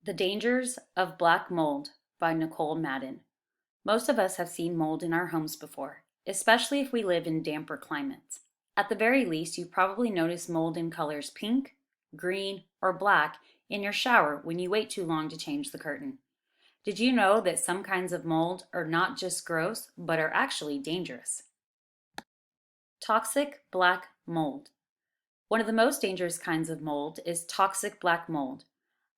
The Dangers of Black Mold by Nicole Madden. Most of us have seen mold in our homes before, especially if we live in damper climates. At the very least, you've probably noticed mold in colors pink, green, or black in your shower when you wait too long to change the curtain. Did you know that some kinds of mold are not just gross, but are actually dangerous? Toxic black mold. One of the most dangerous kinds of mold is toxic black mold.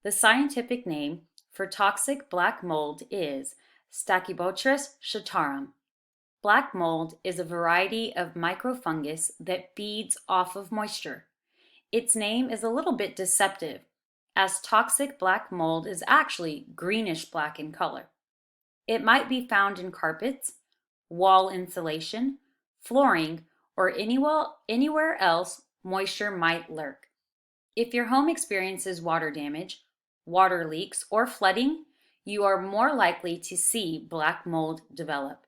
The scientific name for toxic black mold is Stachybotrys shantarum. Black mold is a variety of microfungus that feeds off of moisture. Its name is a little bit deceptive, as toxic black mold is actually greenish black in color. It might be found in carpets, wall insulation, flooring, or anywhere else moisture might lurk. If your home experiences water damage, water leaks, or flooding, you are more likely to see black mold develop.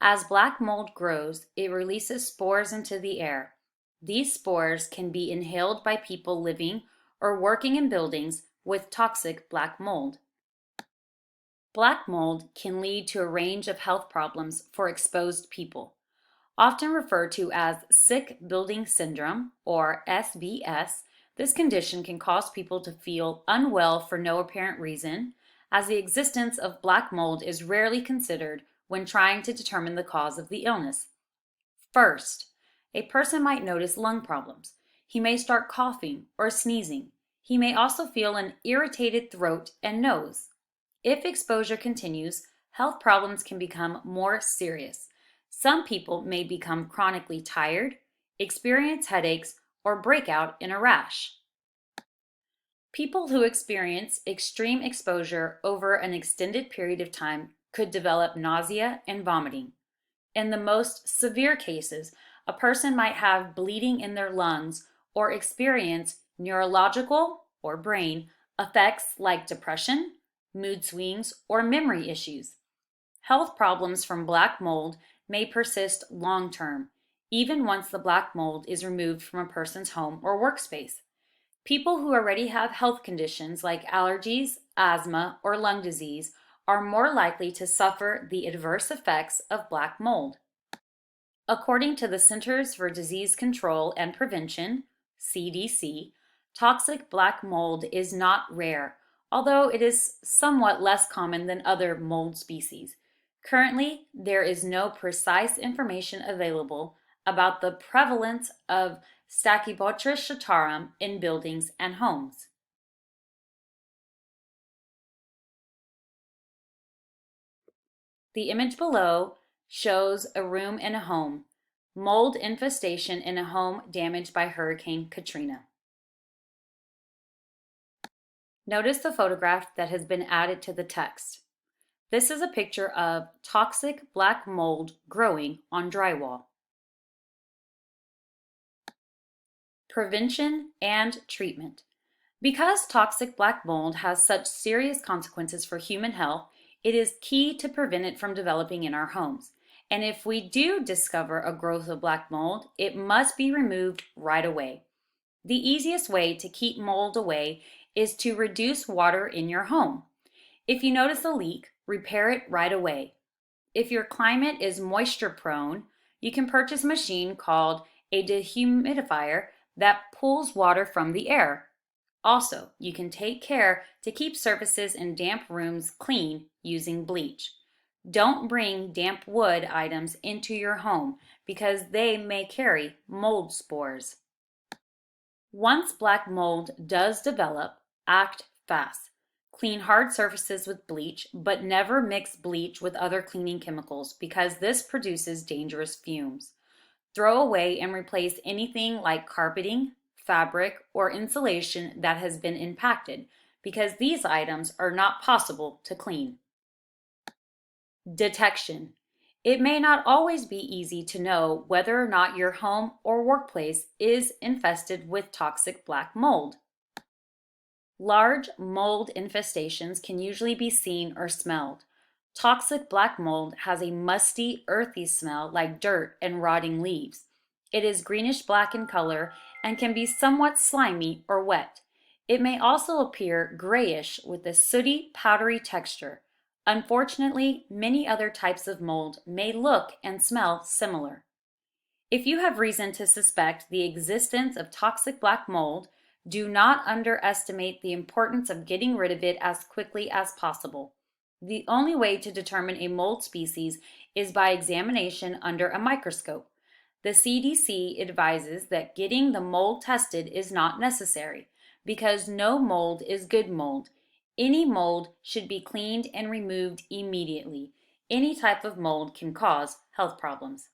As black mold grows, it releases spores into the air. These spores can be inhaled by people living or working in buildings with toxic black mold. Black mold can lead to a range of health problems for exposed people. Often referred to as sick building syndrome or SBS, this condition can cause people to feel unwell for no apparent reason, as the existence of black mold is rarely considered when trying to determine the cause of the illness. First, a person might notice lung problems. He may start coughing or sneezing. He may also feel an irritated throat and nose. If exposure continues, health problems can become more serious. Some people may become chronically tired, experience headaches, or break out in a rash. People who experience extreme exposure over an extended period of time could develop nausea and vomiting. In the most severe cases, a person might have bleeding in their lungs or experience neurological or brain effects like depression, mood swings, or memory issues. Health problems from black mold may persist long term, even once the black mold is removed from a person's home or workspace. People who already have health conditions like allergies, asthma, or lung disease are more likely to suffer the adverse effects of black mold. According to the Centers for Disease Control and Prevention, CDC, toxic black mold is not rare, although it is somewhat less common than other mold species. Currently, there is no precise information available about the prevalence of Stachybotrys shantarum in buildings and homes. The image below shows a room in a home, mold infestation in a home damaged by Hurricane Katrina. Notice the photograph that has been added to the text. This is a picture of toxic black mold growing on drywall. Prevention and treatment. Because toxic black mold has such serious consequences for human health, it is key to prevent it from developing in our homes. And if we do discover a growth of black mold, it must be removed right away. The easiest way to keep mold away is to reduce water in your home. If you notice a leak, repair it right away. If your climate is moisture prone, you can purchase a machine called a dehumidifier that pulls water from the air. Also, you can take care to keep surfaces in damp rooms clean using bleach. Don't bring damp wood items into your home because they may carry mold spores. Once black mold does develop, act fast. Clean hard surfaces with bleach, but never mix bleach with other cleaning chemicals because this produces dangerous fumes. Throw away and replace anything like carpeting, fabric, or insulation that has been impacted because these items are not possible to clean. Detection. It may not always be easy to know whether or not your home or workplace is infested with toxic black mold. Large mold infestations can usually be seen or smelled. Toxic black mold has a musty, earthy smell like dirt and rotting leaves. It is greenish black in color and can be somewhat slimy or wet. It may also appear grayish with a sooty, powdery texture. Unfortunately, many other types of mold may look and smell similar. If you have reason to suspect the existence of toxic black mold, do not underestimate the importance of getting rid of it as quickly as possible. The only way to determine a mold species is by examination under a microscope. The CDC advises that getting the mold tested is not necessary because no mold is good mold. Any mold should be cleaned and removed immediately. Any type of mold can cause health problems.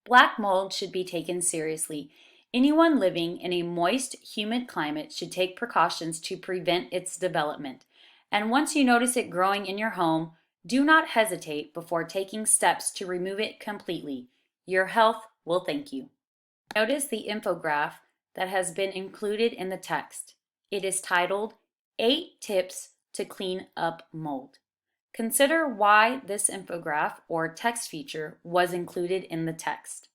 Black mold should be taken seriously. Anyone living in a moist, humid climate should take precautions to prevent its development. And once you notice it growing in your home, do not hesitate before taking steps to remove it completely. Your health will thank you. Notice the infographic that has been included in the text. It is titled 8 Tips to Clean Up Mold. Consider why this infographic or text feature was included in the text.